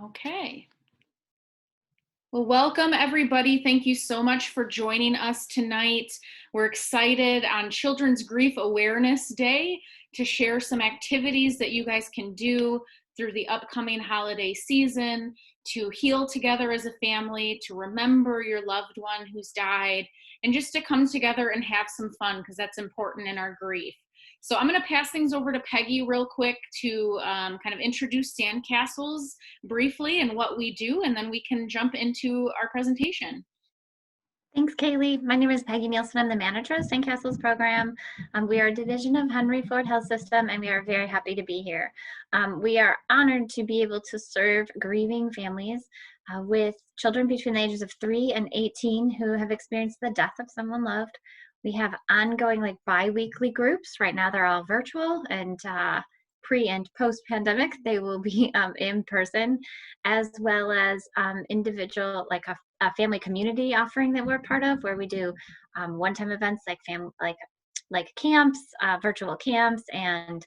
Okay. Well, welcome everybody. Thank you so much for joining us tonight. We're excited on Children's Grief Awareness Day to share some activities that you guys can do through the upcoming holiday season to heal together as a family, to remember your loved one who's died, and just to come together and have some fun because that's important in our grief. So I'm going to pass things over to Peggy real quick to kind of introduce Sandcastles briefly and what we do, and then we can jump into our presentation. Thanks, Kaylee. My name is Peggy Nielsen. I'm the manager of Sandcastles program. We are a division of Henry Ford Health System, and we are very happy to be here. We are honored to be able to serve grieving families with children between the ages of 3 and 18 who have experienced the death of someone loved. We have ongoing bi-weekly groups. Right now they're all virtual, and pre and post pandemic they will be in person, as well as individual, like a family community offering that we're part of, where we do one-time events like camps, virtual camps, and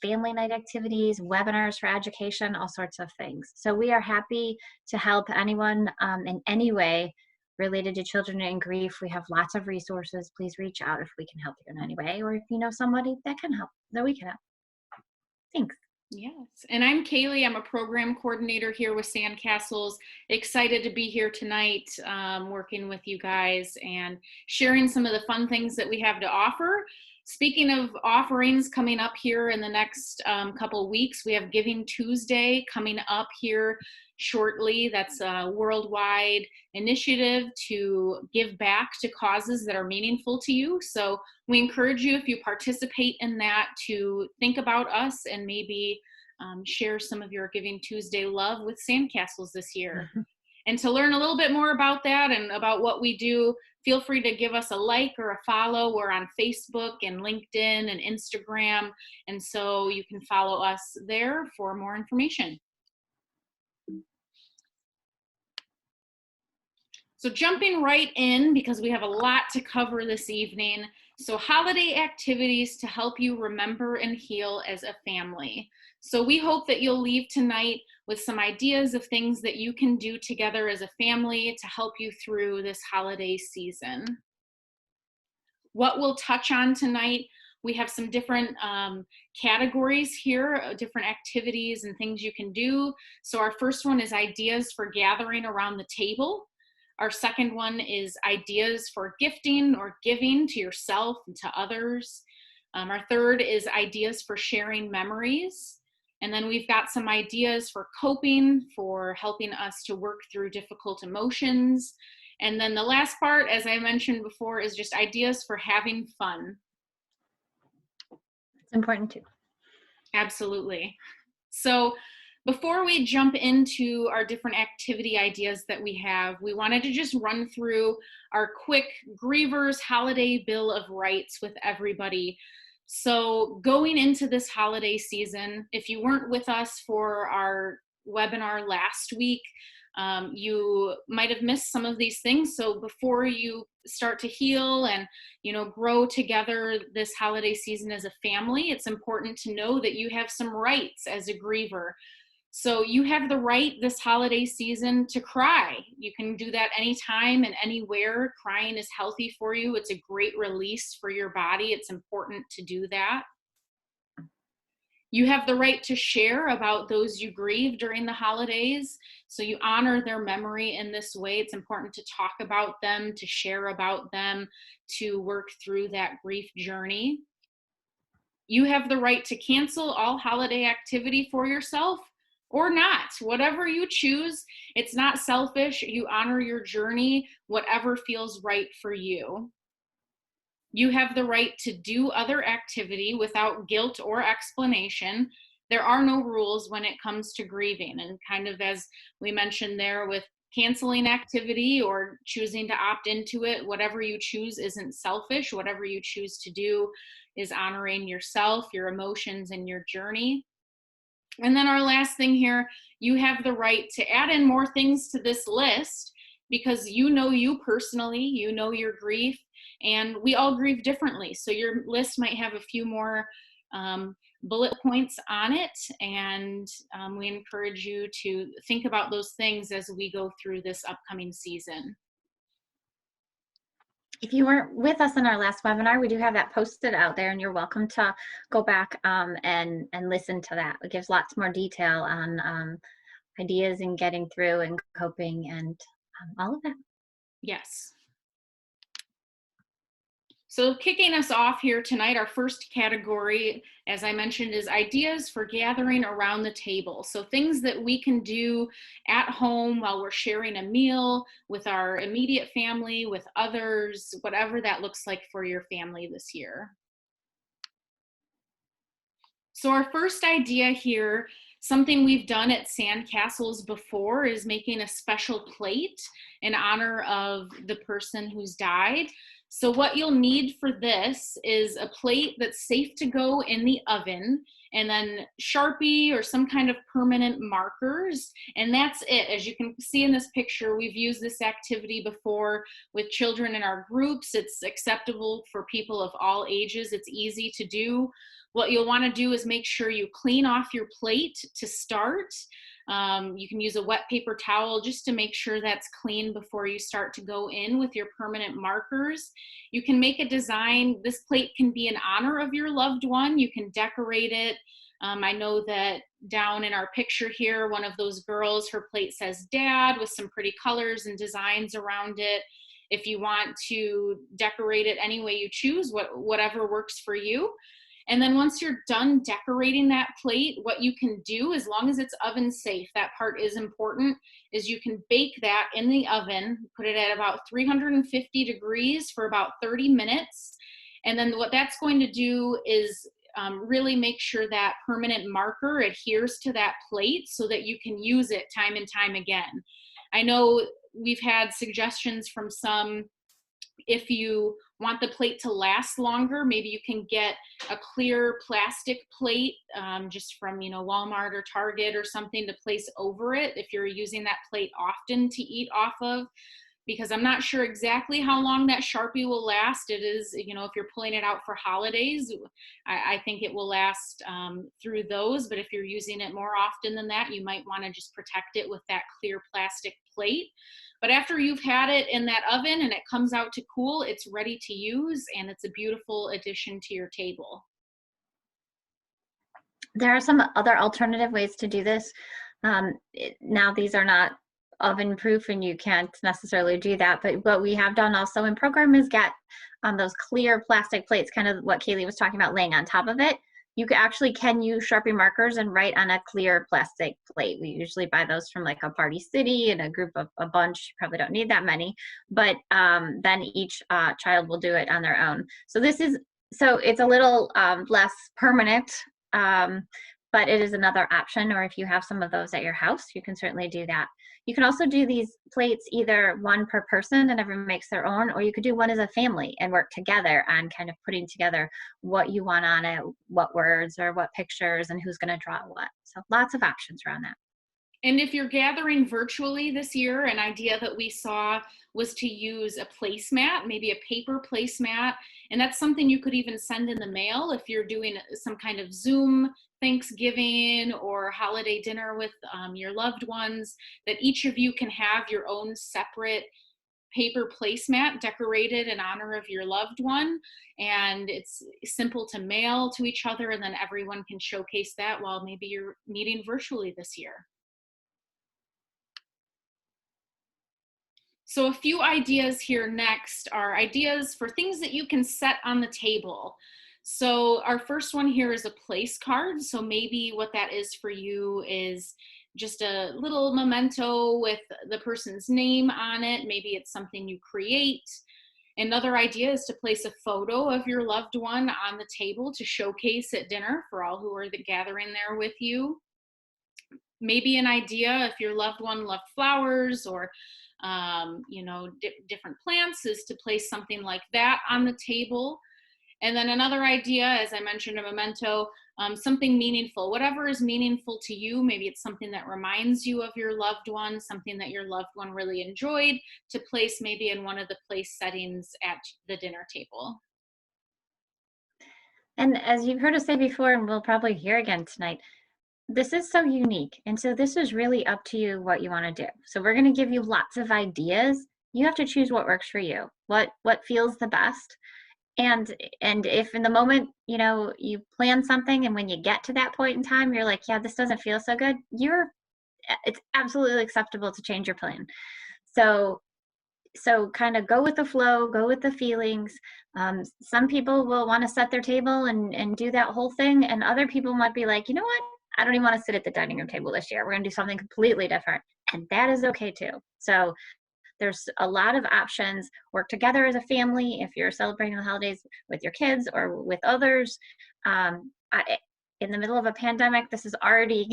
family night activities, webinars for education, all sorts of things. So we are happy to help anyone in any way related to children in grief. We have lots of resources. Please reach out if we can help you in any way, or if you know somebody that can help, that we can help. Thanks. Yes, and I'm Kaylee. I'm a program coordinator here with Sandcastles. Excited to be here tonight, working with you guys and sharing some of the fun things that we have to offer. Speaking of offerings coming up here in the next couple weeks, we have Giving Tuesday coming up here shortly. That's a worldwide initiative to give back to causes that are meaningful to you. So we encourage you, if you participate in that, to think about us and maybe share some of your Giving Tuesday love with Sandcastles this year. And to learn a little bit more about that and about what we do, feel free to give us a like or a follow. We're on Facebook and LinkedIn and Instagram, and so you can follow us there for more information. So jumping right in, because we have a lot to cover this evening. So holiday activities to help you remember and heal as a family. So we hope that you'll leave tonight with some ideas of things that you can do together as a family to help you through this holiday season. What we'll touch on tonight, we have some different categories here, different activities and things you can do. So our first one is ideas for gathering around the table. Our second one is ideas for gifting or giving to yourself and to others. Our third is ideas for sharing memories. And then we've got some ideas for coping, for helping us to work through difficult emotions. And then the last part, as I mentioned before, is just ideas for having fun. It's important too. Absolutely. So before we jump into our different activity ideas that we have, we wanted to just run through our quick Grievers Holiday Bill of Rights with everybody. So going into this holiday season, if you weren't with us for our webinar last week, you might have missed some of these things. So before you start to heal and grow together this holiday season as a family, it's important to know that you have some rights as a griever. So you have the right this holiday season to cry. You can do that anytime and anywhere. Crying is healthy for you. It's a great release for your body. It's important to do that. You have the right to share about those you grieve during the holidays. So you honor their memory in this way. It's important to talk about them, to share about them, to work through that grief journey. You have the right to cancel all holiday activity for yourself or not, whatever you choose. It's not selfish. You honor your journey, whatever feels right for you. You have the right to do other activity without guilt or explanation. There are no rules when it comes to grieving. And kind of as we mentioned there with canceling activity or choosing to opt into it, whatever you choose isn't selfish. Whatever you choose to do is honoring yourself, your emotions, and your journey. And then our last thing here, you have the right to add in more things to this list because you know you personally, you know your grief, and we all grieve differently. So your list might have a few more bullet points on it, and we encourage you to think about those things as we go through this upcoming season. If you weren't with us in our last webinar, we do have that posted out there, and you're welcome to go back and listen to that. It gives lots more detail on ideas and getting through and coping and all of that. Yes. So kicking us off here tonight, our first category, as I mentioned, is ideas for gathering around the table. So things that we can do at home while we're sharing a meal with our immediate family, with others, whatever that looks like for your family this year. So our first idea here, something we've done at Sandcastles before, is making a special plate in honor of the person who's died. So what you'll need for this is a plate that's safe to go in the oven, and then Sharpie or some kind of permanent markers, and that's it. As you can see in this picture, we've used this activity before with children in our groups. It's acceptable for people of all ages. It's easy to do. What you'll want to do is make sure you clean off your plate to start. You can use a wet paper towel just to make sure that's clean before you start to go in with your permanent markers. You can make a design. This plate can be in honor of your loved one. You can decorate it. I know that down in our picture here, one of those girls, her plate says Dad with some pretty colors and designs around it. If you want to decorate it any way you choose, whatever works for you. And then once you're done decorating that plate, what you can do, as long as it's oven safe, that part is important, is you can bake that in the oven, put it at about 350 degrees for about 30 minutes. And then what that's going to do is really make sure that permanent marker adheres to that plate so that you can use it time and time again. I know we've had suggestions from some, if you want the plate to last longer, maybe you can get a clear plastic plate just from, Walmart or Target or something to place over it if you're using that plate often to eat off of, because I'm not sure exactly how long that Sharpie will last. It is, if you're pulling it out for holidays, I think it will last through those, but if you're using it more often than that, you might want to just protect it with that clear plastic plate. But after you've had it in that oven and it comes out to cool, it's ready to use, and it's a beautiful addition to your table. There are some other alternative ways to do this. Now these are not oven proof and you can't necessarily do that, but what we have done also in program is get those clear plastic plates, kind of what Kaylee was talking about, laying on top of it. You can use Sharpie markers and write on a clear plastic plate. We usually buy those from like a Party City and a group of a bunch. You probably don't need that many, but then each child will do it on their own. So it's a little less permanent, but it is another option. Or if you have some of those at your house, you can certainly do that. You can also do these plates either one per person and everyone makes their own, or you could do one as a family and work together on kind of putting together what you want on it, what words or what pictures and who's going to draw what. So lots of options around that. And if you're gathering virtually this year, an idea that we saw was to use a placemat, maybe a paper placemat. And that's something you could even send in the mail if you're doing some kind of Zoom Thanksgiving or holiday dinner with your loved ones, that each of you can have your own separate paper placemat decorated in honor of your loved one. And it's simple to mail to each other, and then everyone can showcase that while maybe you're meeting virtually this year. So a few ideas here next are ideas for things that you can set on the table. So our first one here is a place card. So maybe what that is for you is just a little memento with the person's name on it. Maybe it's something you create. Another idea is to place a photo of your loved one on the table to showcase at dinner for all who are gathering there with you. Maybe an idea, if your loved one loved flowers or different plants, is to place something like that on the table. And then another idea, as I mentioned, a memento, something meaningful, whatever is meaningful to you. Maybe it's something that reminds you of your loved one, something that your loved one really enjoyed, to place maybe in one of the place settings at the dinner table. And as you've heard us say before, and we'll probably hear again tonight, this is so unique. And so this is really up to you what you want to do. So we're going to give you lots of ideas. You have to choose what works for you, what feels the best. And if in the moment, you know, you plan something and when you get to that point in time, you're like, yeah, this doesn't feel so good, it's absolutely acceptable to change your plan. So kind of go with the flow, go with the feelings. Some people will want to set their table and do that whole thing. And other people might be like, you know what? I don't even want to sit at the dining room table this year. We're going to do something completely different. And that is okay too. So there's a lot of options. Work together as a family if you're celebrating the holidays with your kids or with others. In the middle of a pandemic, this is already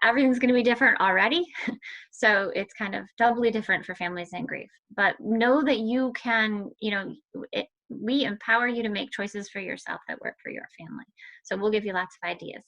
everything's going to be different already. So it's kind of doubly different for families in grief. But know that you can, you know, we empower you to make choices for yourself that work for your family. So we'll give you lots of ideas.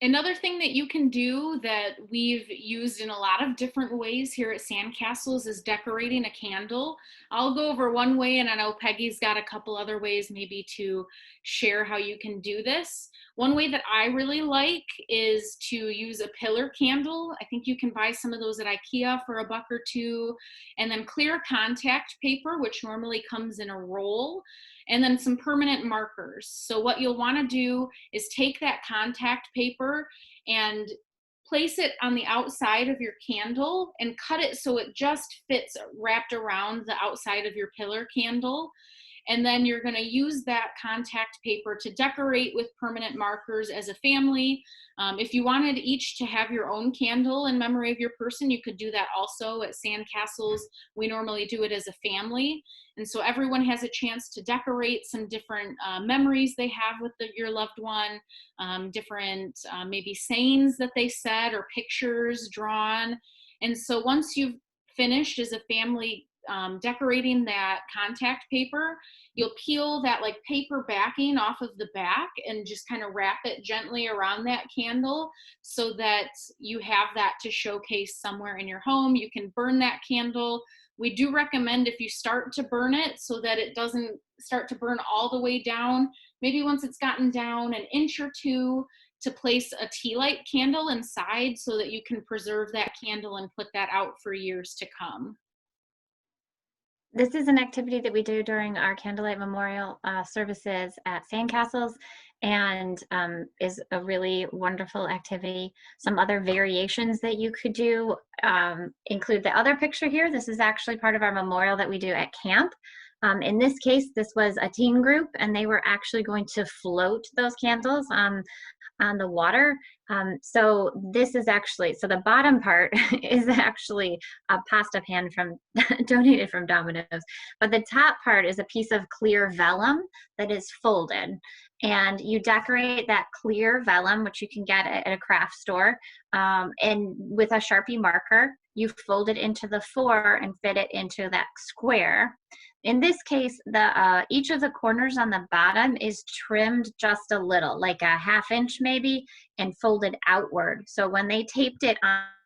Another thing that you can do that we've used in a lot of different ways here at Sandcastles is decorating a candle. I'll go over one way, and I know Peggy's got a couple other ways maybe to share how you can do this. One way that I really like is to use a pillar candle. I think you can buy some of those at IKEA for $1 or $2, and then clear contact paper, which normally comes in a roll, and then some permanent markers. So what you'll want to do is take that contact paper and place it on the outside of your candle and cut it so it just fits wrapped around the outside of your pillar candle. And then you're going to use that contact paper to decorate with permanent markers as a family. If you wanted each to have your own candle in memory of your person, you could do that also at Sandcastles. We normally do it as a family. And so everyone has a chance to decorate some different memories they have with your loved one, different maybe sayings that they said or pictures drawn. And so once you've finished as a family decorating that contact paper, you'll peel that like paper backing off of the back and just kind of wrap it gently around that candle so that you have that to showcase somewhere in your home. You can burn that candle. We do recommend if you start to burn it so that it doesn't start to burn all the way down, maybe once it's gotten down an inch or two, to place a tea light candle inside so that you can preserve that candle and put that out for years to come. This is an activity that we do during our candlelight memorial services at Sandcastles, and is a really wonderful activity. Some other variations that you could do include the other picture here. This is actually part of our memorial that we do at camp. In this case, this was a teen group, and they were actually going to float those candles on the water. So this is actually, so the bottom part is actually a pasta pan from donated from Domino's, but the top part is a piece of clear vellum that is folded. And you decorate that clear vellum, which you can get at a craft store, and with a Sharpie marker, you fold it into the 4 and fit it into that square. In this case, each of the corners on the bottom is trimmed just a little, like a 1/2 inch maybe, and folded outward. So when they taped it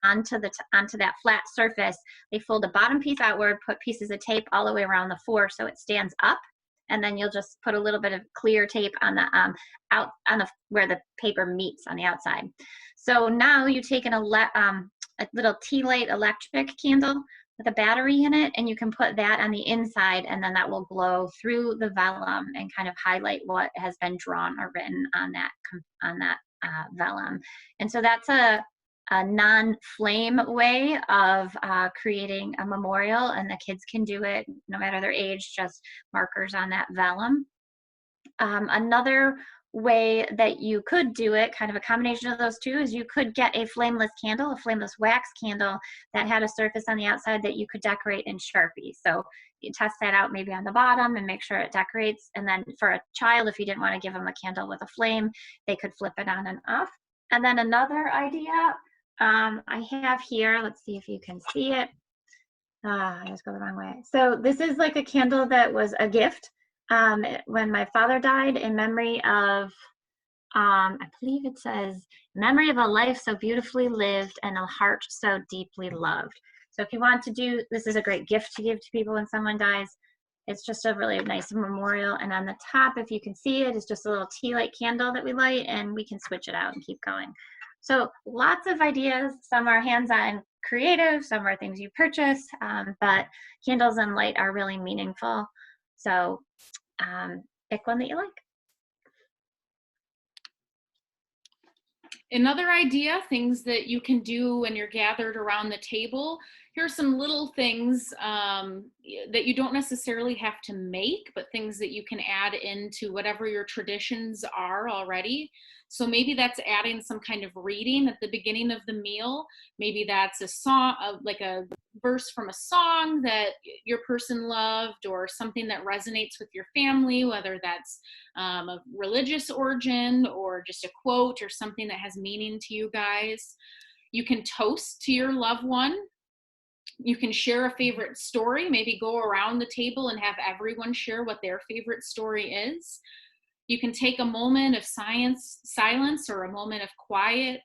onto that flat surface, they fold the bottom piece outward, put pieces of tape all the way around the 4 so it stands up, and then you'll just put a little bit of clear tape on the where the paper meets on the outside. So now you take a little tea light electric candle with a battery in it, and you can put that on the inside, and then that will glow through the vellum and kind of highlight what has been drawn or written on that vellum. And so that's a non-flame way of creating a memorial, and the kids can do it no matter their age, just markers on that vellum. Another way that you could do it, kind of a combination of those two, is you could get a flameless candle, a flameless wax candle that had a surface on the outside that you could decorate in Sharpie. So you test that out maybe on the bottom and make sure it decorates. And then for a child, if you didn't want to give them a candle with a flame, they could flip it on and off. And then another idea I have here, let's see if you can see it. I just go the wrong way. So this is like a candle that was a gift when my father died, in memory of, I believe it says, memory of a life so beautifully lived and a heart so deeply loved. So if you want to do, this is a great gift to give to people when someone dies. It's just a really nice memorial. And on the top, if you can see it, is just a little tea light candle that we light, and we can switch it out and keep going. So lots of ideas. Some are hands-on creative, some are things you purchase, but candles and light are really meaningful. So pick one that you like. Another idea, things that you can do when you're gathered around the table. Here are some little things that you don't necessarily have to make, but things that you can add into whatever your traditions are already. So maybe that's adding some kind of reading at the beginning of the meal. Maybe that's a song, like a verse from a song that your person loved, or something that resonates with your family, whether that's of religious origin or just a quote or something that has meaning to you guys. You can toast to your loved one. You can share a favorite story, maybe go around the table and have everyone share what their favorite story is. You can take a moment of silence or a moment of quiet.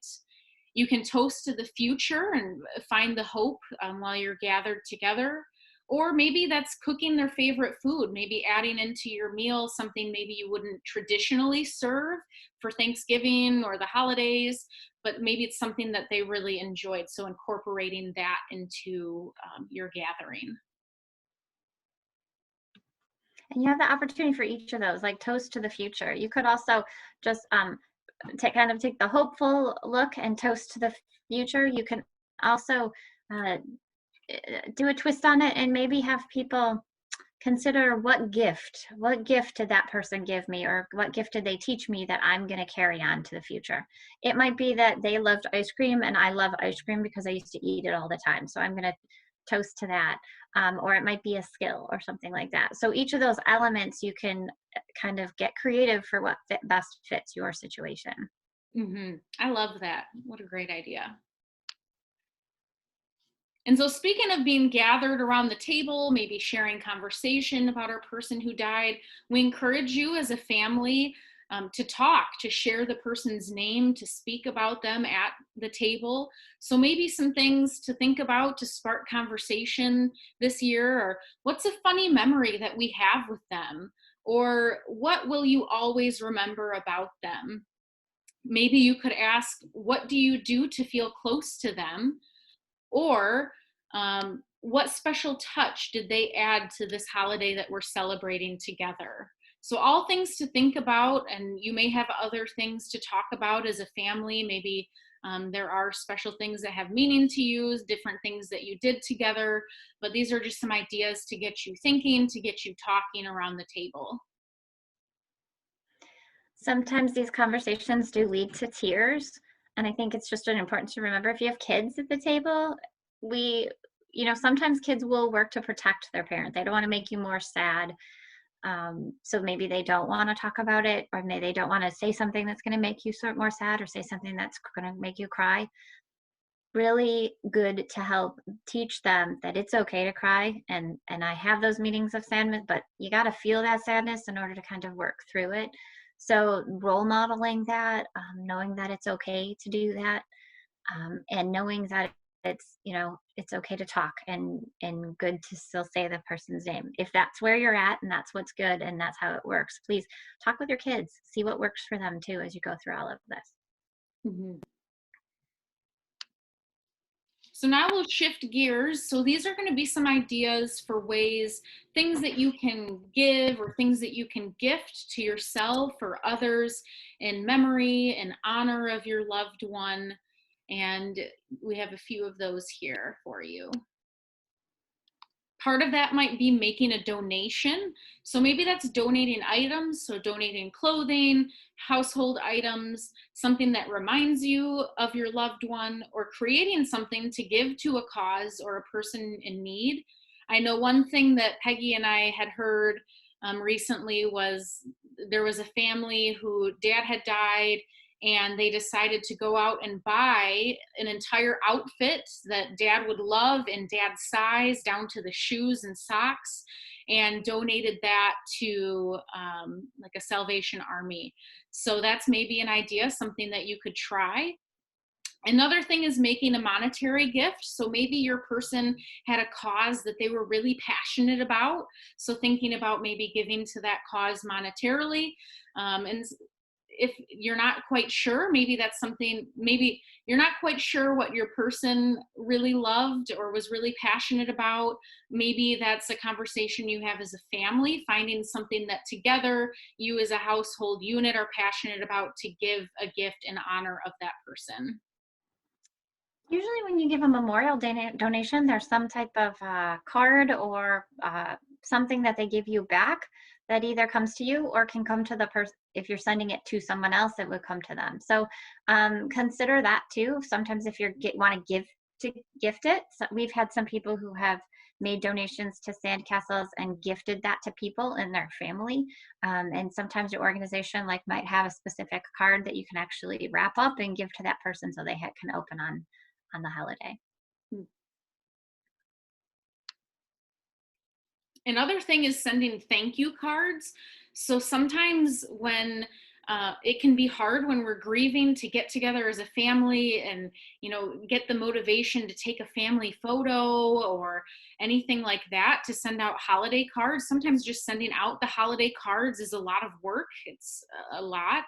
You can toast to the future and find the hope while you're gathered together. Or maybe that's cooking their favorite food, maybe adding into your meal something maybe you wouldn't traditionally serve for Thanksgiving or the holidays, but maybe it's something that they really enjoyed. So incorporating that into your gathering. And you have the opportunity for each of those, like toast to the future. You could also just kind of take the hopeful look and toast to the future. You can also do a twist on it and maybe have people consider what gift did that person give me, or what gift did they teach me that I'm going to carry on to the future. It might be that they loved ice cream and I love ice cream because I used to eat it all the time, so I'm going to toast to that. Or it might be a skill or something like that. So each of those elements you can kind of get creative for what best fits your situation. I love that. What a great idea. And so speaking of being gathered around the table, maybe sharing conversation about our person who died, we encourage you as a family to talk, to share the person's name, to speak about them at the table. So maybe some things to think about to spark conversation this year, or what's a funny memory that we have with them? Or what will you always remember about them? Maybe you could ask, what do you do to feel close to them? Or what special touch did they add to this holiday that we're celebrating together? So all things to think about, and you may have other things to talk about as a family. Maybe there are special things that have meaning to you, different things that you did together, but these are just some ideas to get you thinking, to get you talking around the table. Sometimes these conversations do lead to tears, and I think it's just important to remember, if you have kids at the table, sometimes kids will work to protect their parent. They don't want to make you more sad. So maybe they don't want to talk about it, or maybe they don't want to say something that's going to make you more sad, or say something that's going to make you cry. Really good to help teach them that it's okay to cry. And I have those meetings of sadness, but you got to feel that sadness in order to kind of work through it. So role modeling that, knowing that it's okay to do that, and knowing that it's okay to talk, and good to still say the person's name. If that's where you're at and that's what's good and that's how it works, please talk with your kids, see what works for them too as you go through all of this. So now we'll shift gears. So these are going to be some ideas for ways, things that you can give or things that you can gift to yourself or others in memory and honor of your loved one. And we have a few of those here for you. Part of that might be making a donation. So maybe that's donating items, so donating clothing, household items, something that reminds you of your loved one, or creating something to give to a cause or a person in need. I know one thing that Peggy and I had heard recently was there was a family who dad had died, and they decided to go out and buy an entire outfit that dad would love in dad's size, down to the shoes and socks, and donated that to like a Salvation Army. So that's maybe an idea, something that you could try. Another thing is making a monetary gift. So maybe your person had a cause that they were really passionate about. So thinking about maybe giving to that cause monetarily. And if you're not quite sure, maybe that's something, maybe you're not quite sure what your person really loved or was really passionate about. Maybe that's a conversation you have as a family, finding something that together you as a household unit are passionate about to give a gift in honor of that person. Usually when you give a memorial donation, there's some type of card or something that they give you back that either comes to you or can come to the person. If you're sending it to someone else, it would come to them. So consider that too. Sometimes if you want to gift it, so we've had some people who have made donations to sandcastles and gifted that to people in their family. And sometimes your organization might have a specific card that you can actually wrap up and give to that person so they can open on the holiday. Another thing is sending thank you cards. So sometimes when it can be hard when we're grieving to get together as a family and get the motivation to take a family photo or anything like that, to send out holiday cards. Sometimes just sending out the holiday cards is a lot of work. It's a lot.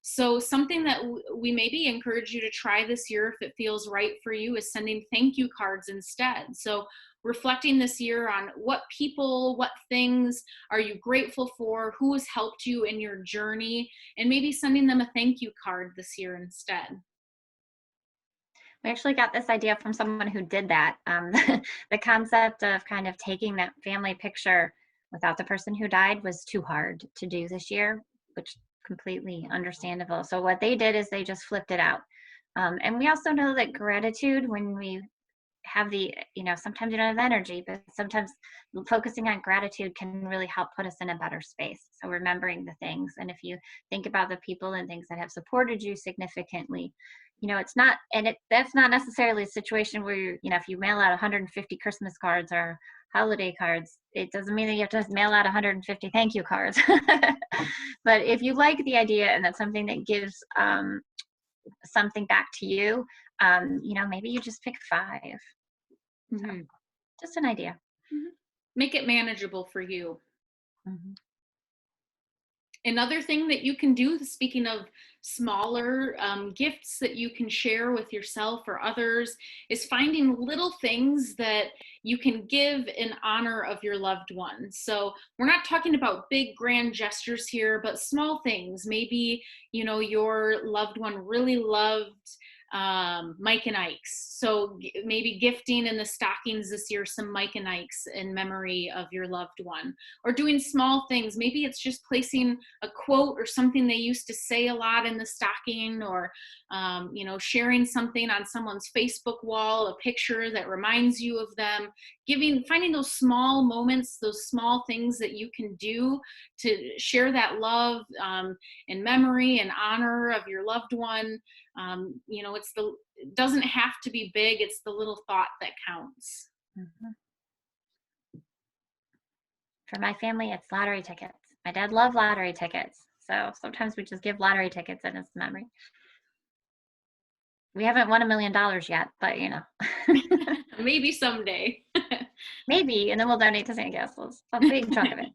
So something that we maybe encourage you to try this year, if it feels right for you, is sending thank you cards instead. So reflecting this year on what people, what things are you grateful for, who has helped you in your journey, and maybe sending them a thank you card this year instead. We actually got this idea from someone who did that. The concept of kind of taking that family picture without the person who died was too hard to do this year, which completely understandable. So what they did is they just flipped it out. And we also know that gratitude, when we have sometimes you don't have energy, but sometimes focusing on gratitude can really help put us in a better space. So remembering the things, and if you think about the people and things that have supported you significantly, it's not, and that's not necessarily a situation where if you mail out 150 Christmas cards or holiday cards, it doesn't mean that you have to mail out 150 thank you cards. But if you like the idea and that's something that gives something back to you, maybe you just pick 5. So, just an idea. Make it manageable for you. Mm-hmm. Another thing that you can do, speaking of smaller gifts that you can share with yourself or others, is finding little things that you can give in honor of your loved ones. So we're not talking about big grand gestures here, but small things. Maybe your loved one really loved Mike and Ike's. So maybe gifting in the stockings this year some Mike and Ike's in memory of your loved one, or doing small things. Maybe it's just placing a quote or something they used to say a lot in the stocking, or sharing something on someone's Facebook wall, a picture that reminds you of them. Finding those small moments, those small things that you can do to share that love in memory and honor of your loved one. It doesn't have to be big. It's the little thought that counts. Mm-hmm. For my family, it's lottery tickets. My dad loved lottery tickets, so sometimes we just give lottery tickets in his memory. We haven't won $1 million yet, but maybe someday. Maybe, and then we'll donate to sandcastles, a big chunk of it.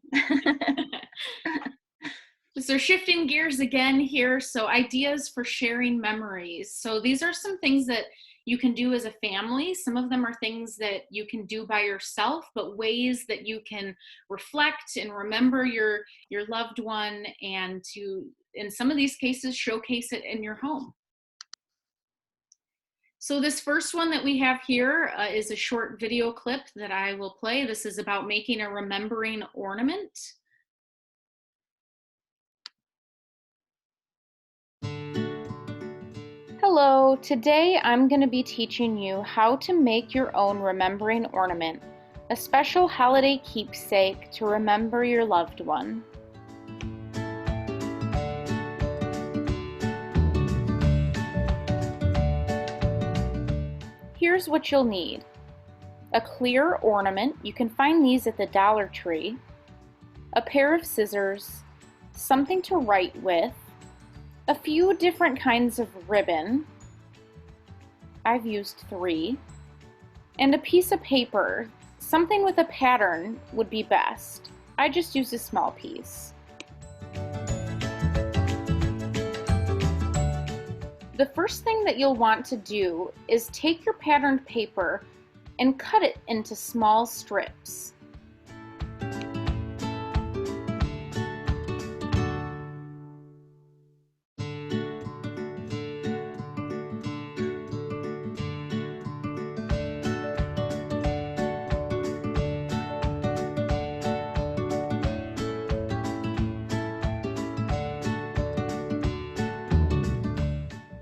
So shifting gears again here. So ideas for sharing memories. So these are some things that you can do as a family. Some of them are things that you can do by yourself, but ways that you can reflect and remember your loved one, and to, in some of these cases, showcase it in your home. So this first one that we have here is a short video clip that I will play. This is about making a remembering ornament. Hello, today I'm going to be teaching you how to make your own remembering ornament, a special holiday keepsake to remember your loved one. Here's what you'll need. A clear ornament, you can find these at the Dollar Tree, a pair of scissors, something to write with, a few different kinds of ribbon, I've used 3, and a piece of paper. Something with a pattern would be best. I just used a small piece. The first thing that you'll want to do is take your patterned paper and cut it into small strips.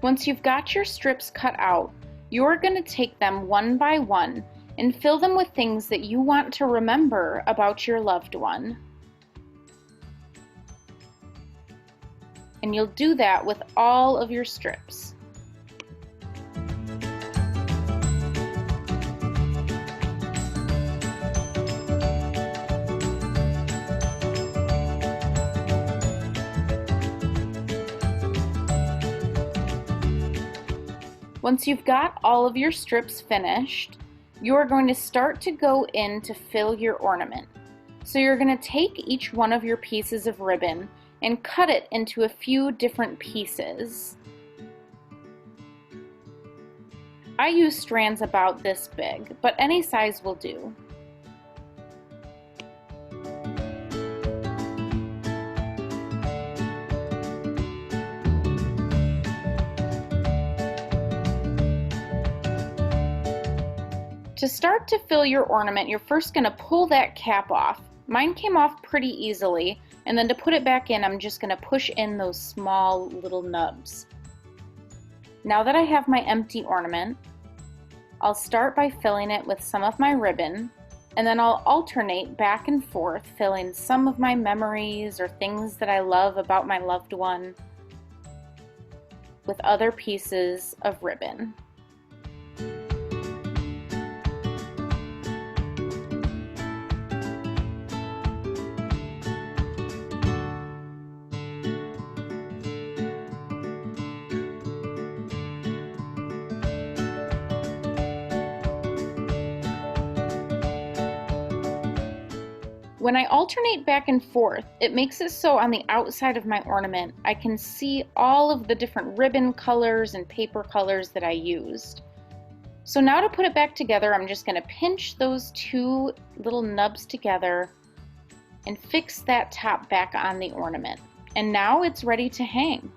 Once you've got your strips cut out, you're going to take them one by one and fill them with things that you want to remember about your loved one. And you'll do that with all of your strips. Once you've got all of your strips finished, you're going to start to go in to fill your ornament. So you're going to take each one of your pieces of ribbon and cut it into a few different pieces. I use strands about this big, but any size will do. To start to fill your ornament, you're first going to pull that cap off. Mine came off pretty easily, and then to put it back in, I'm just going to push in those small little nubs. Now that I have my empty ornament, I'll start by filling it with some of my ribbon, and then I'll alternate back and forth, filling some of my memories or things that I love about my loved one with other pieces of ribbon. When I alternate back and forth, it makes it so on the outside of my ornament, I can see all of the different ribbon colors and paper colors that I used. So now to put it back together, I'm just going to pinch those 2 little nubs together and fix that top back on the ornament. And now it's ready to hang.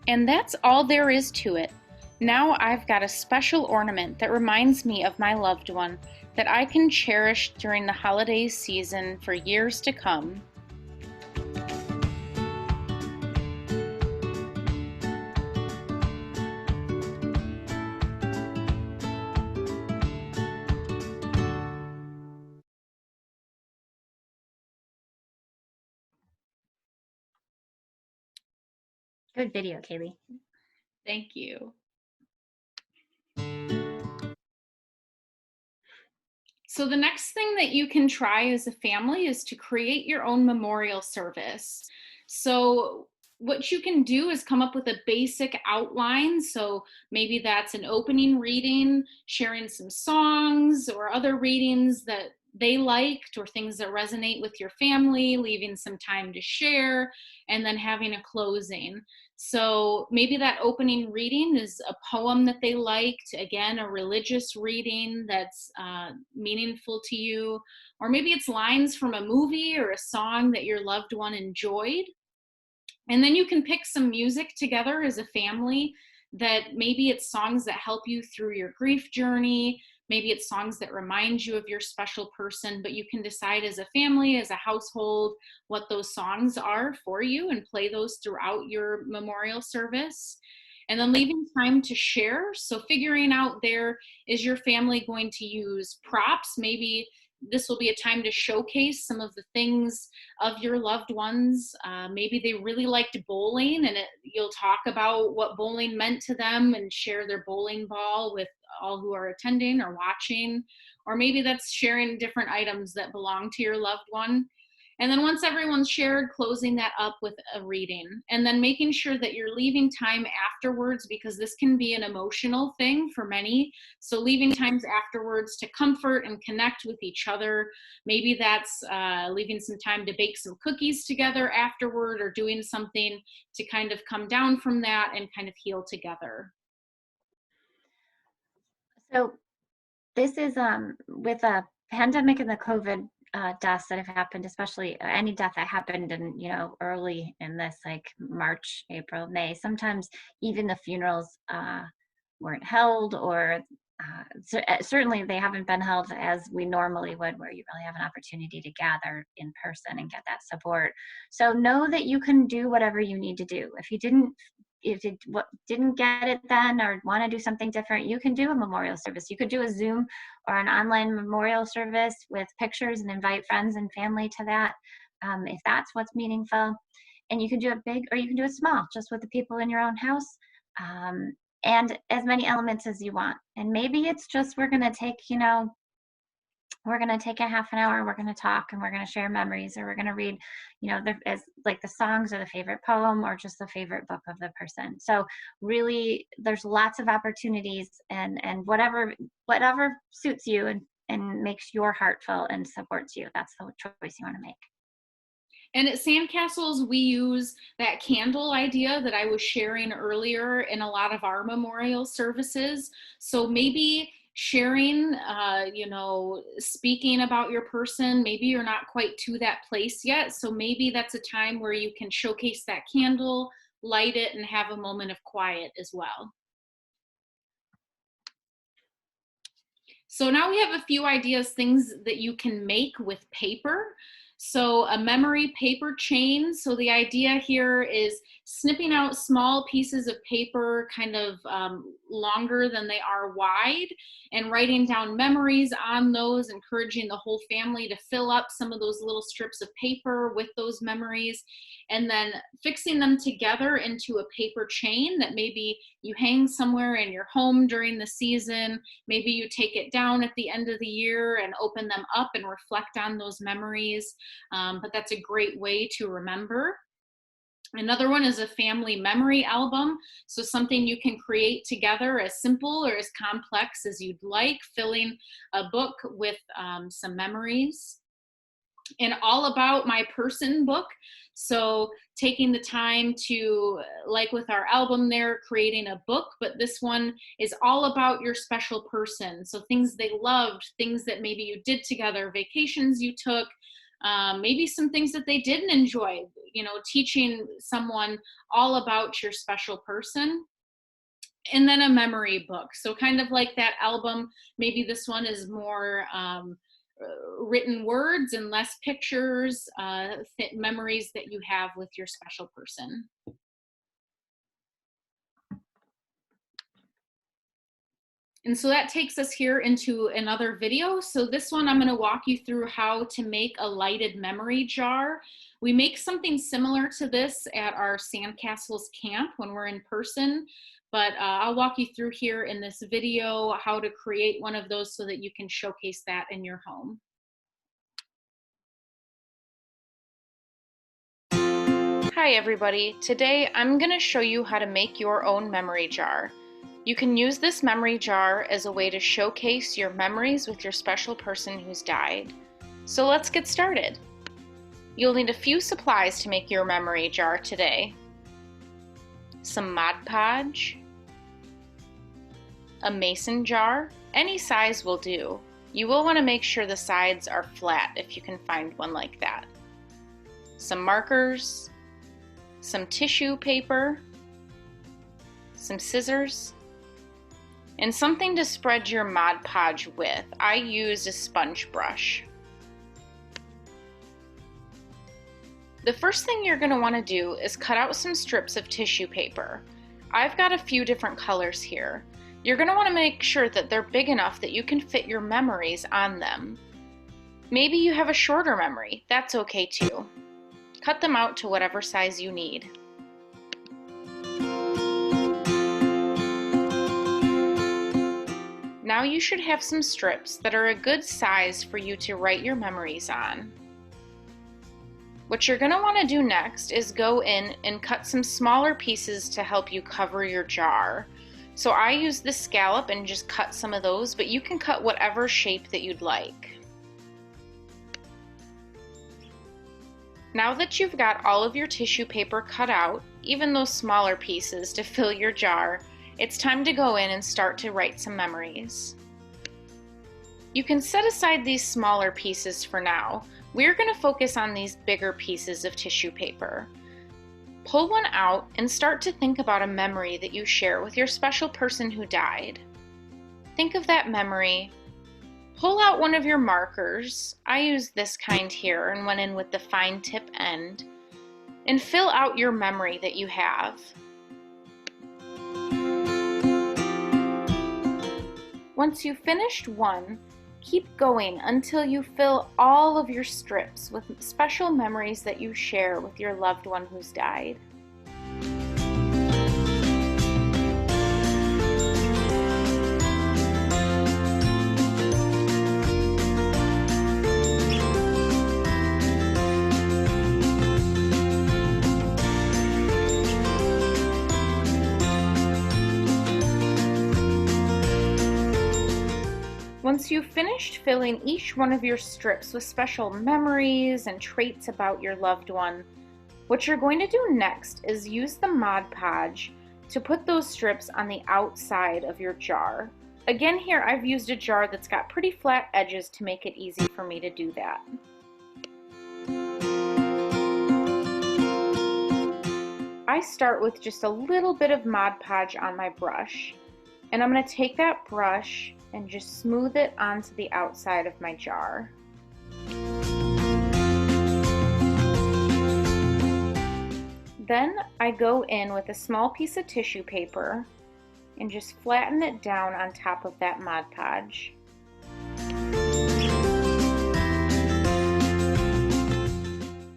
And that's all there is to it. Now I've got a special ornament that reminds me of my loved one that I can cherish during the holiday season for years to come. Good video, Kaylee. Thank you. So the next thing that you can try as a family is to create your own memorial service. So what you can do is come up with a basic outline. So maybe that's an opening reading, sharing some songs or other readings that they liked or things that resonate with your family, leaving some time to share, and then having a closing. So maybe that opening reading is a poem that they liked, again, a religious reading that's meaningful to you, or maybe it's lines from a movie or a song that your loved one enjoyed. And then you can pick some music together as a family that maybe it's songs that help you through your grief journey. Maybe it's songs that remind you of your special person, but you can decide as a family, as a household, what those songs are for you and play those throughout your memorial service. And then leaving time to share. So figuring out there, is your family going to use props? Maybe this will be a time to showcase some of the things of your loved ones. Maybe they really liked bowling, and you'll talk about what bowling meant to them and share their bowling ball with all who are attending or watching. Or maybe that's sharing different items that belong to your loved one. And then once everyone's shared, closing that up with a reading. And then making sure that you're leaving time afterwards, because this can be an emotional thing for many. So leaving times afterwards to comfort and connect with each other. Maybe that's leaving some time to bake some cookies together afterward, or doing something to kind of come down from that and kind of heal together. So this is with a pandemic and the COVID deaths that have happened, especially any death that happened in, early in this, like March, April, May. Sometimes even the funerals weren't held, or certainly they haven't been held as we normally would, where you really have an opportunity to gather in person and get that support. So know that you can do whatever you need to do. If you didn't get it then, or want to do something different, you can do a memorial service. You could do a Zoom or an online memorial service with pictures and invite friends and family to that, if that's what's meaningful. And you can do it big or you can do it small, just with the people in your own house, and as many elements as you want. And maybe it's just we're going to take a half an hour, we're going to talk, and we're going to share memories, or we're going to read, as like the songs or the favorite poem, or just the favorite book of the person. So really, there's lots of opportunities, and whatever suits you and makes your heart full and supports you, that's the choice you want to make. And at Sandcastles, we use that candle idea that I was sharing earlier in a lot of our memorial services. So maybe sharing, speaking about your person, maybe you're not quite to that place yet. So maybe that's a time where you can showcase that candle, light it, and have a moment of quiet as well. So now we have a few ideas, things that you can make with paper. So a memory paper chain. So the idea here is snipping out small pieces of paper, kind of longer than they are wide, and writing down memories on those, encouraging the whole family to fill up some of those little strips of paper with those memories, and then fixing them together into a paper chain that maybe you hang somewhere in your home during the season. Maybe you take it down at the end of the year and open them up and reflect on those memories. But that's a great way to remember. Another one is a family memory album. So something you can create together, as simple or as complex as you'd like, filling a book with some memories. An all about my person book. So taking the time to, like with our album there, creating a book, but this one is all about your special person. So things they loved, things that maybe you did together, vacations you took, maybe some things that they didn't enjoy, teaching someone all about your special person. And then a memory book. So kind of like that album, maybe this one is more written words and less pictures, memories that you have with your special person. And so that takes us here into another video. So this one, I'm going to walk you through how to make a lighted memory jar. We make something similar to this at our Sandcastles camp when we're in person, but I'll walk you through here in this video how to create one of those so that you can showcase that in your home. Hi everybody, today I'm going to show you how to make your own memory jar. You can use this memory jar as a way to showcase your memories with your special person who's died. So let's get started. You'll need a few supplies to make your memory jar today. Some Mod Podge, a mason jar, any size will do. You will want to make sure the sides are flat if you can find one like that. Some markers, some tissue paper, some scissors, and something to spread your Mod Podge with. I used a sponge brush. The first thing you're going to want to do is cut out some strips of tissue paper. I've got a few different colors here. You're going to want to make sure that they're big enough that you can fit your memories on them. Maybe you have a shorter memory, that's okay too. Cut them out to whatever size you need. Now you should have some strips that are a good size for you to write your memories on. What you're going to want to do next is go in and cut some smaller pieces to help you cover your jar. So I use the scallop and just cut some of those, but you can cut whatever shape that you'd like. Now that you've got all of your tissue paper cut out, even those smaller pieces to fill your jar, it's time to go in and start to write some memories. You can set aside these smaller pieces for now. We're going to focus on these bigger pieces of tissue paper. Pull one out and start to think about a memory that you share with your special person who died. Think of that memory. Pull out one of your markers. I used this kind here and went in with the fine tip end. And fill out your memory that you have. Once you've finished one, keep going until you fill all of your strips with special memories that you share with your loved one who's died. Once you've finished filling each one of your strips with special memories and traits about your loved one, what you're going to do next is use the Mod Podge to put those strips on the outside of your jar. Again, here I've used a jar that's got pretty flat edges to make it easy for me to do that. I start with just a little bit of Mod Podge on my brush, and I'm going to take that brush and just smooth it onto the outside of my jar. Then I go in with a small piece of tissue paper and just flatten it down on top of that Mod Podge.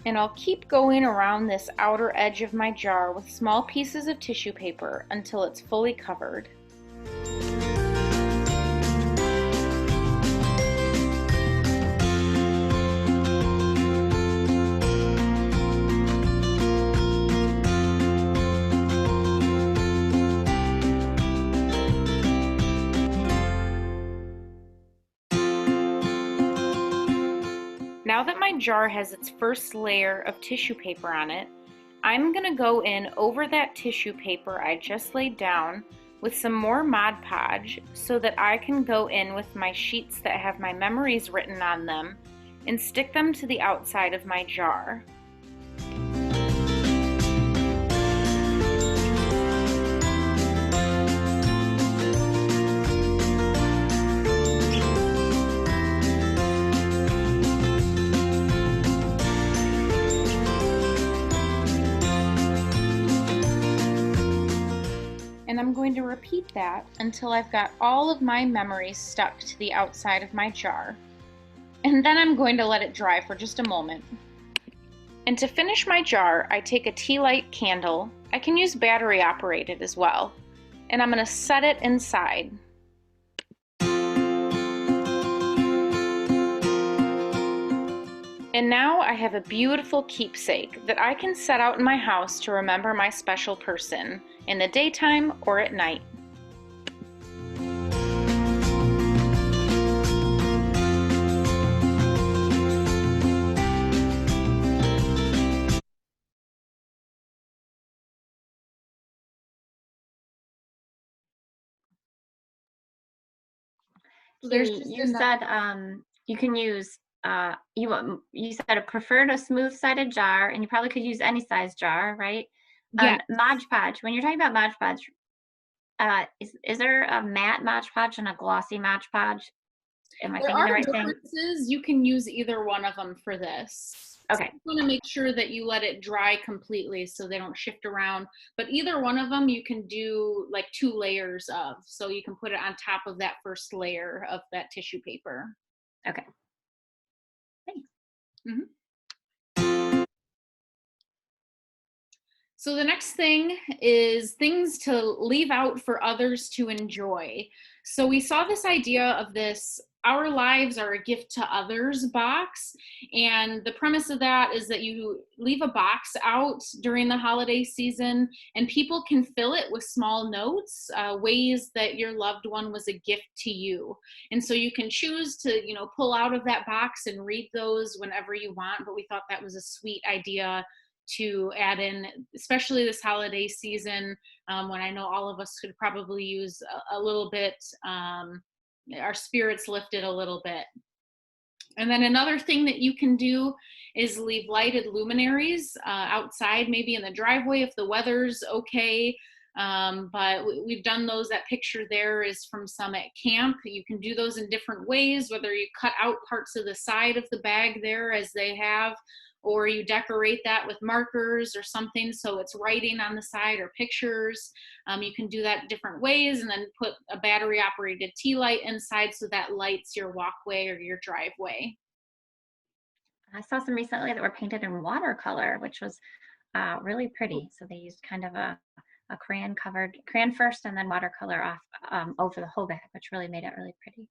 And I'll keep going around this outer edge of my jar with small pieces of tissue paper until it's fully covered. Now that my jar has its first layer of tissue paper on it, I'm going to go in over that tissue paper I just laid down with some more Mod Podge so that I can go in with my sheets that have my memories written on them and stick them to the outside of my jar. And I'm going to repeat that until I've got all of my memories stuck to the outside of my jar. And then I'm going to let it dry for just a moment. And to finish my jar, I take a tea light candle. I can use battery operated as well. And I'm going to set it inside. And now I have a beautiful keepsake that I can set out in my house to remember my special person in the daytime or at night. You said you can use you said a preferred a smooth-sided jar, and you probably could use any size jar, right? Yeah. Mod Podge. When you're talking about Mod Podge, is there a matte Mod Podge and a glossy Mod Podge? Am I thinking the right thing? There are differences. You can use either one of them for this. Okay. So you want to make sure that you let it dry completely so they don't shift around. But either one of them you can do like 2 layers of. So you can put it on top of that first layer of that tissue paper. Okay. Thanks. Mm-hmm. So the next thing is things to leave out for others to enjoy. So we saw this idea of this our lives are a gift to others box. And the premise of that is that you leave a box out during the holiday season, and people can fill it with small notes, ways that your loved one was a gift to you. And so you can choose to, pull out of that box and read those whenever you want. But we thought that was a sweet idea to add in, especially this holiday season, when I know all of us could probably use a little bit, our spirits lifted a little bit. And then another thing that you can do is leave lighted luminaries outside, maybe in the driveway if the weather's okay. But we've done those. That picture there is from some at camp. You can do those in different ways, whether you cut out parts of the side of the bag there as they have, or you decorate that with markers or something so it's writing on the side or pictures. You can do that different ways, and then put a battery operated tea light inside so that lights your walkway or your driveway. I saw some recently that were painted in watercolor, which was really pretty. So they used kind of a crayon first and then watercolor off over the whole bag, which really made it really pretty.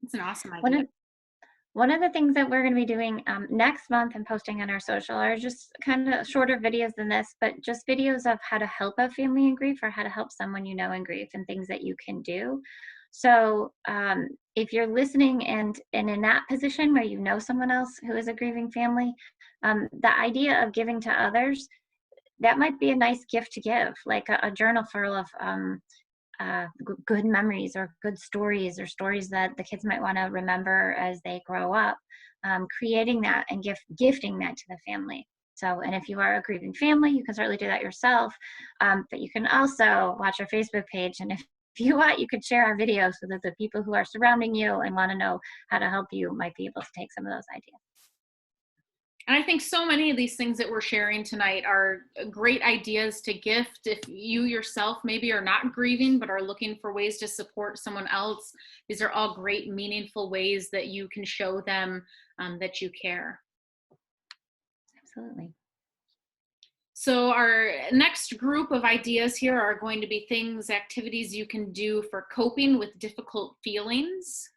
It's an awesome One idea. of, one of the things that we're going to be doing next month and posting on our social are just kind of shorter videos than this, but just videos of how to help a family in grief or how to help someone you know in grief and things that you can do. So if you're listening and in that position where you know someone else who is a grieving family, the idea of giving to others, that might be a nice gift to give, like a journal full of good memories or good stories or stories that the kids might want to remember as they grow up, creating that and gifting that to the family. So, and if you are a grieving family, you can certainly do that yourself, but you can also watch our Facebook page. And if you want, you could share our videos so that the people who are surrounding you and want to know how to help you might be able to take some of those ideas. And I think so many of these things that we're sharing tonight are great ideas to gift if you yourself maybe are not grieving but are looking for ways to support someone else. These are all great, meaningful ways that you can show them that you care. Absolutely. So our next group of ideas here are going to be things, activities you can do for coping with difficult feelings.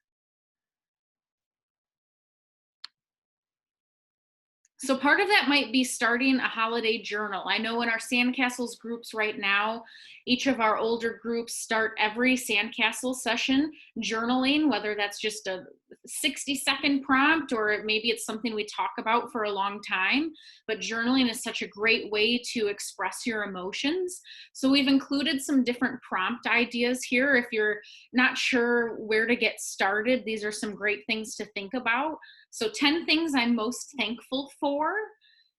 So part of that might be starting a holiday journal. I know in our Sandcastles groups right now, each of our older groups start every Sandcastle session journaling, whether that's just a 60-second prompt or maybe it's something we talk about for a long time. But journaling is such a great way to express your emotions. So we've included some different prompt ideas here. If you're not sure where to get started, these are some great things to think about. So 10 things I'm most thankful for.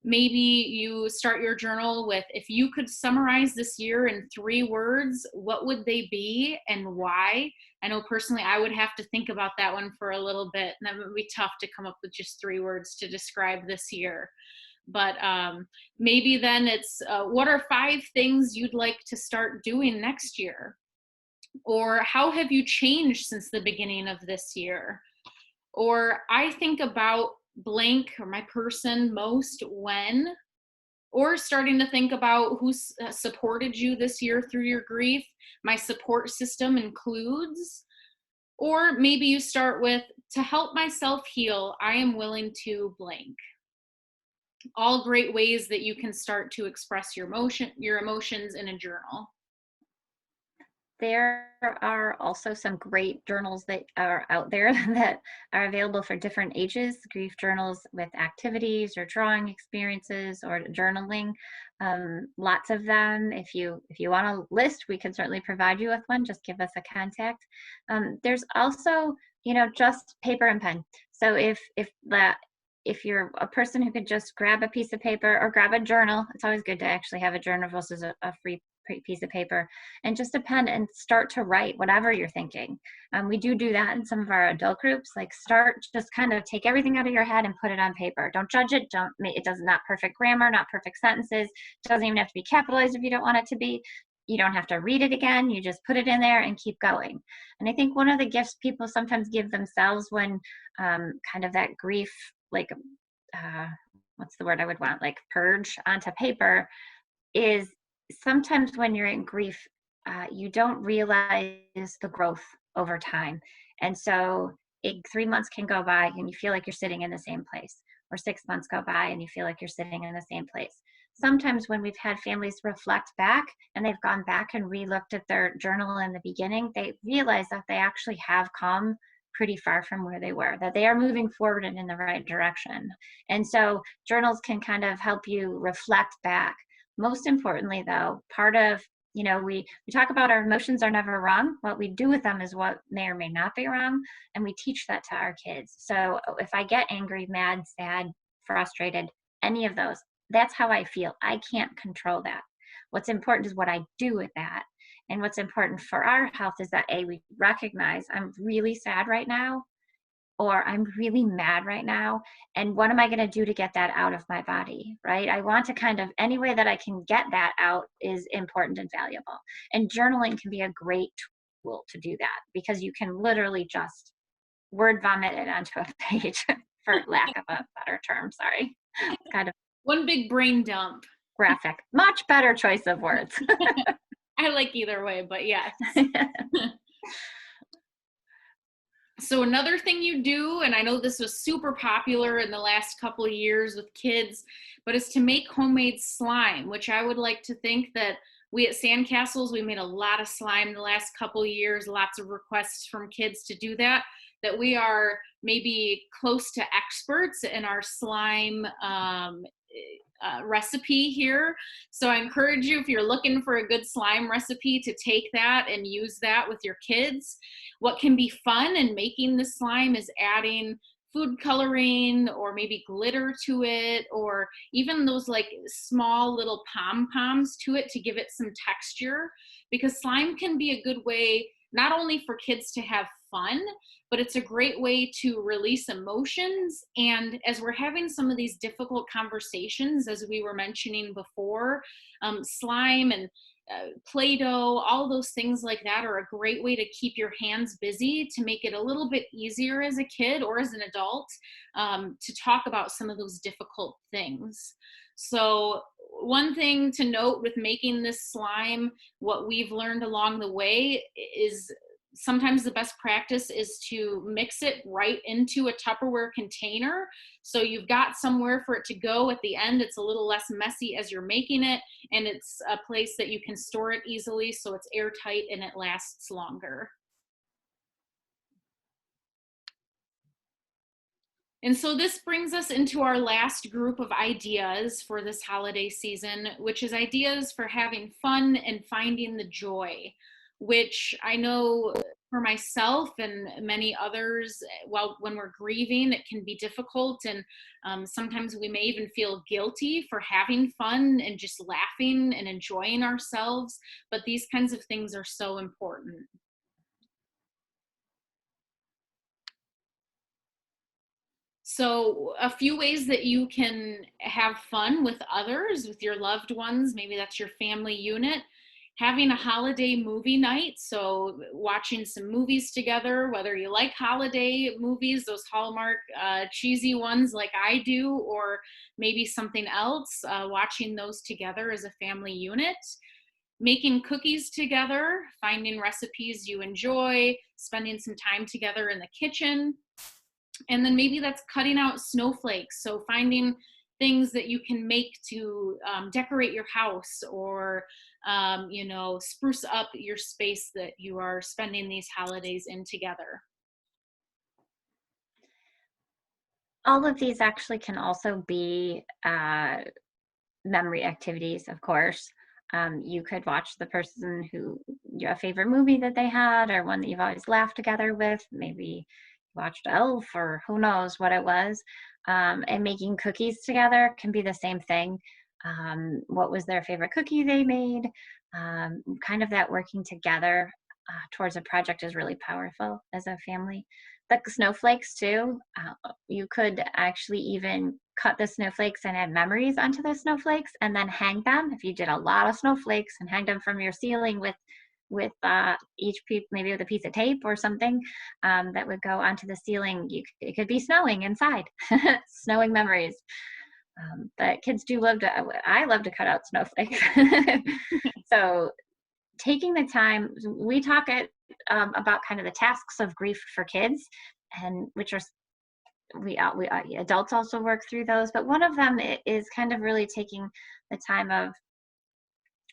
Maybe you start your journal with, if you could summarize this year in 3 words, what would they be and why? I know personally I would have to think about that one for a little bit, and that would be tough to come up with just 3 words to describe this year. But maybe then it's, what are 5 things you'd like to start doing next year? Or how have you changed since the beginning of this year? Or I think about blank or my person most when, or starting to think about who supported you this year through your grief. My support system includes, or maybe you start with, to help myself heal, I am willing to blank. All great ways that you can start to express your emotions in a journal. There are also some great journals that are out there that are available for different ages, grief journals with activities or drawing experiences or journaling. Lots of them. If you want a list, we can certainly provide you with one. Just give us a contact. There's also, just paper and pen. So if you're a person who could just grab a piece of paper or grab a journal, it's always good to actually have a journal versus a free piece of paper and just a pen and start to write whatever you're thinking. We do that in some of our adult groups, like just kind of take everything out of your head and put it on paper. Don't judge it. It does not perfect grammar, not perfect sentences. It doesn't even have to be capitalized if you don't want it to be. You don't have to read it again. You just put it in there and keep going. And I think one of the gifts people sometimes give themselves when kind of that grief, like what's the word I would want, like purge onto paper, is sometimes when you're in grief, you don't realize the growth over time. And so 3 months can go by and you feel like you're sitting in the same place, or 6 months go by and you feel like you're sitting in the same place. Sometimes when we've had families reflect back and they've gone back and re-looked at their journal in the beginning, they realize that they actually have come pretty far from where they were, that they are moving forward and in the right direction. And so journals can kind of help you reflect back. Most importantly, though, part of, we talk about our emotions are never wrong. What we do with them is what may or may not be wrong. And we teach that to our kids. So if I get angry, mad, sad, frustrated, any of those, that's how I feel. I can't control that. What's important is what I do with that. And what's important for our health is that we recognize I'm really sad right now, or I'm really mad right now. And what am I going to do to get that out of my body, right? I want to kind of, any way that I can get that out is important and valuable. And journaling can be a great tool to do that, because you can literally just word vomit it onto a page, for lack of a better term. Sorry. It's kind of one big brain dump. Graphic. Much better choice of words. I like either way, but yes. So another thing you do, and I know this was super popular in the last couple of years with kids, but is to make homemade slime, which I would like to think that we at Sandcastles, we made a lot of slime the last couple of years, lots of requests from kids to do that we are maybe close to experts in our slime recipe here. So I encourage you, if you're looking for a good slime recipe, to take that and use that with your kids. What can be fun in making the slime is adding food coloring or maybe glitter to it, or even those like small little pom-poms to it to give it some texture, because slime can be a good way not only for kids to have fun, but it's a great way to release emotions. And as we're having some of these difficult conversations, as we were mentioning before, slime and Play-Doh, all those things like that are a great way to keep your hands busy, to make it a little bit easier as a kid or as an adult to talk about some of those difficult things. So one thing to note with making this slime, what we've learned along the way is sometimes the best practice is to mix it right into a Tupperware container. So you've got somewhere for it to go at the end. It's a little less messy as you're making it, and it's a place that you can store it easily, so it's airtight and it lasts longer. And so this brings us into our last group of ideas for this holiday season, which is ideas for having fun and finding the joy, which I know for myself and many others, well, when we're grieving, it can be difficult. And sometimes we may even feel guilty for having fun and just laughing and enjoying ourselves. But these kinds of things are so important. So a few ways that you can have fun with others, with your loved ones, maybe that's your family unit. Having a holiday movie night, so watching some movies together, whether you like holiday movies, those Hallmark cheesy ones like I do, or maybe something else, watching those together as a family unit. Making cookies together, finding recipes you enjoy, spending some time together in the kitchen. And then maybe that's cutting out snowflakes, so finding things that you can make to decorate your house, or spruce up your space that you are spending these holidays in together. All of these actually can also be memory activities, of course. You could watch the person who your favorite movie that they had, or one that you've always laughed together with. Maybe watched Elf, or who knows what it was. And making cookies together can be the same thing. What was their favorite cookie they made? Kind of that working together towards a project is really powerful as a family. The snowflakes too. You could actually even cut the snowflakes and add memories onto the snowflakes, and then hang them. If you did a lot of snowflakes and hang them from your ceiling with each piece, maybe with a piece of tape or something that would go onto the ceiling. It could be snowing inside, snowing memories. But kids do I love to cut out snowflakes. So taking the time, we talk about kind of the tasks of grief for kids, and which are we adults also work through those, but one of them is kind of really taking the time of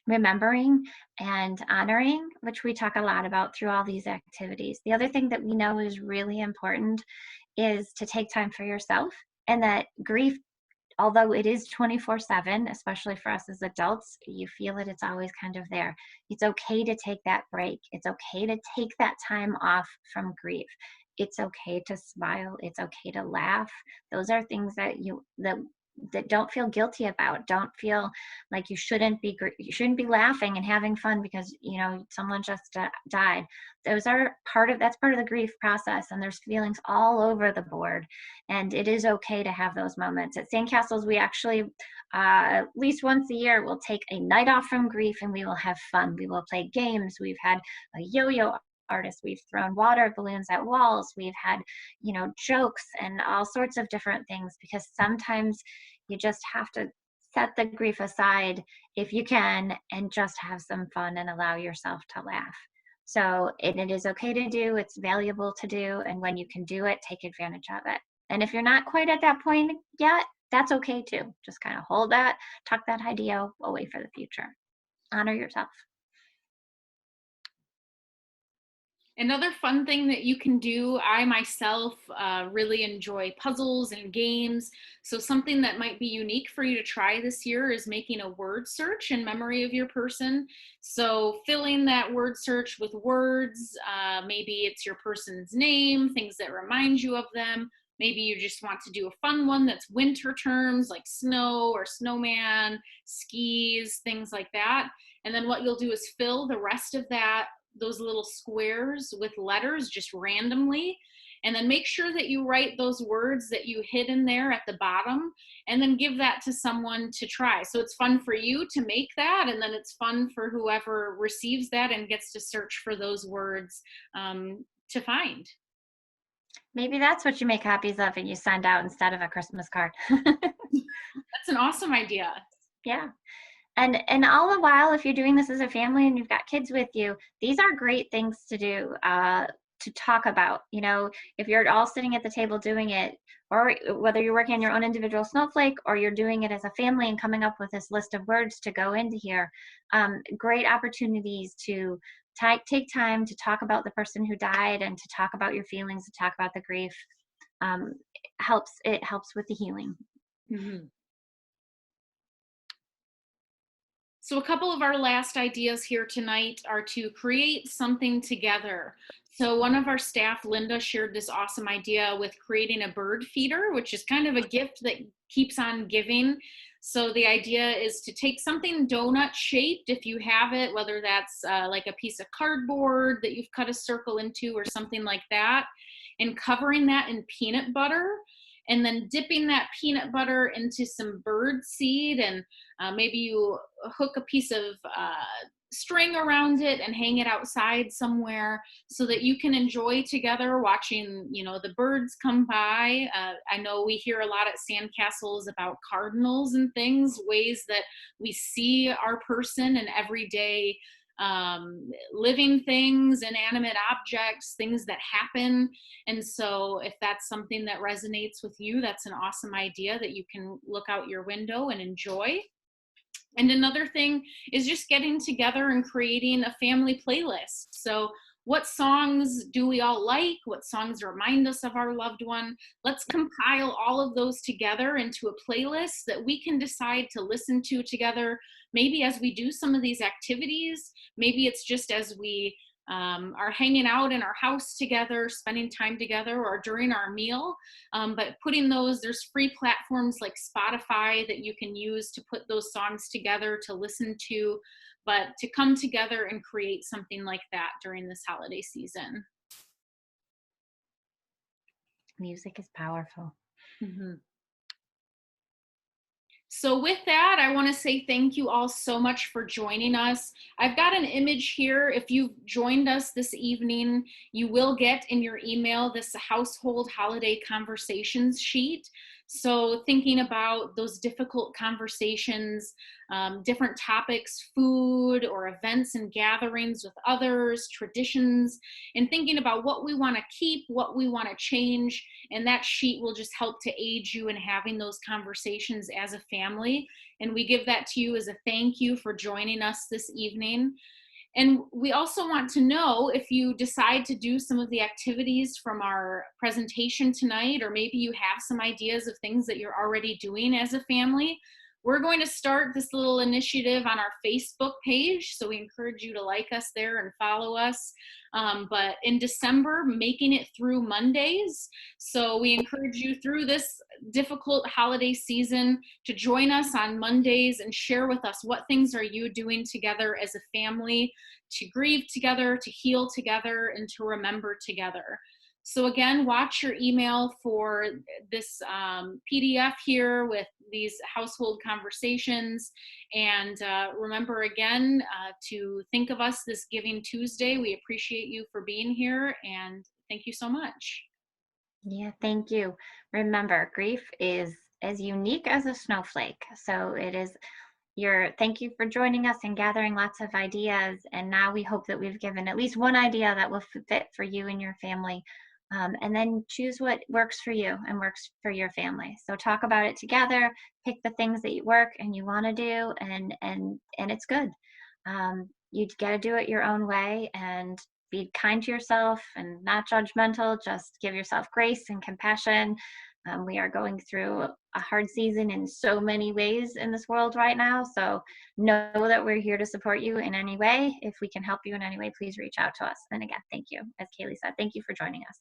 remembering and honoring, which we talk a lot about through all these activities. The other thing that we know is really important is to take time for yourself, and that grief, although it is 24/7, especially for us as adults, you feel it, it's always kind of there. It's okay to take that break. It's okay to take that time off from grief. It's okay to smile. It's okay to laugh. Those are things that don't feel guilty about. Don't feel like you shouldn't be laughing and having fun because someone just died. Those are that's part of the grief process, and there's feelings all over the board, and it is okay to have those moments. At Sandcastles, we actually at least once a year we'll take a night off from grief, and we will have fun. We will play games. We've had a yo-yo artist. We've thrown water balloons at walls. We've had, jokes and all sorts of different things, because sometimes you just have to set the grief aside if you can and just have some fun and allow yourself to laugh. So it is okay to do, it's valuable to do, and when you can do it, take advantage of it. And if you're not quite at that point yet, that's okay too. Just kind of hold that, tuck that idea away for the future. Honor yourself. Another fun thing that you can do, I myself really enjoy puzzles and games. So something that might be unique for you to try this year is making a word search in memory of your person. So filling that word search with words, maybe it's your person's name, things that remind you of them. Maybe you just want to do a fun one that's winter terms like snow or snowman, skis, things like that. And then what you'll do is fill the rest of those little squares with letters just randomly, and then make sure that you write those words that you hid in there at the bottom, and then give that to someone to try. So it's fun for you to make that, and then it's fun for whoever receives that and gets to search for those words to find. Maybe that's what you make copies of and you send out instead of a Christmas card. That's an awesome idea. Yeah. And all the while, if you're doing this as a family and you've got kids with you, these are great things to do, to talk about. If you're all sitting at the table doing it, or whether you're working on your own individual snowflake or you're doing it as a family and coming up with this list of words to go into here, great opportunities to take time to talk about the person who died and to talk about your feelings, to talk about the grief. It helps with the healing. Mm-hmm. So a couple of our last ideas here tonight are to create something together. So one of our staff, Linda, shared this awesome idea with creating a bird feeder, which is kind of a gift that keeps on giving. So the idea is to take something donut shaped, if you have it, whether that's like a piece of cardboard that you've cut a circle into or something like that, and covering that in peanut butter, and then dipping that peanut butter into some bird seed, and maybe you hook a piece of string around it and hang it outside somewhere so that you can enjoy together watching, the birds come by. I know we hear a lot at Sandcastles about cardinals and things, ways that we see our person in everyday living things, inanimate objects, things that happen. And so if that's something that resonates with you, that's an awesome idea that you can look out your window and enjoy. And another thing is just getting together and creating a family playlist. So what songs do we all like? What songs remind us of our loved one? Let's compile all of those together into a playlist that we can decide to listen to together. Maybe as we do some of these activities, maybe it's just as we are hanging out in our house together, spending time together, or during our meal. But putting there's free platforms like Spotify that you can use to put those songs together to listen to, but to come together and create something like that during this holiday season. Music is powerful. Mm-hmm. So with that, I want to say thank you all so much for joining us. I've got an image here. If you've joined us this evening, you will get in your email this household holiday conversations sheet. So, thinking about those difficult conversations, different topics, food or events and gatherings with others, traditions, and thinking about what we want to keep, what we want to change. And that sheet will just help to aid you in having those conversations as a family. And we give that to you as a thank you for joining us this evening. And we also want to know if you decide to do some of the activities from our presentation tonight, or maybe you have some ideas of things that you're already doing as a family. We're going to start this little initiative on our Facebook page, so we encourage you to like us there and follow us. But in December, making it through Mondays. So we encourage you through this difficult holiday season to join us on Mondays and share with us what things are you doing together as a family to grieve together, to heal together, and to remember together. So again, watch your email for this PDF here with these household conversations. And remember again to think of us this Giving Tuesday. We appreciate you for being here, and thank you so much. Yeah, thank you. Remember, grief is as unique as a snowflake. So it is thank you for joining us and gathering lots of ideas. And now we hope that we've given at least one idea that will fit for you and your family. And then choose what works for you and works for your family. So talk about it together, pick the things that you work and you want to do, and it's good. You got to do it your own way and be kind to yourself and not judgmental. Just give yourself grace and compassion. We are going through a hard season in so many ways in this world right now. So know that we're here to support you in any way. If we can help you in any way, please reach out to us. And again, thank you. As Kaylee said, thank you for joining us.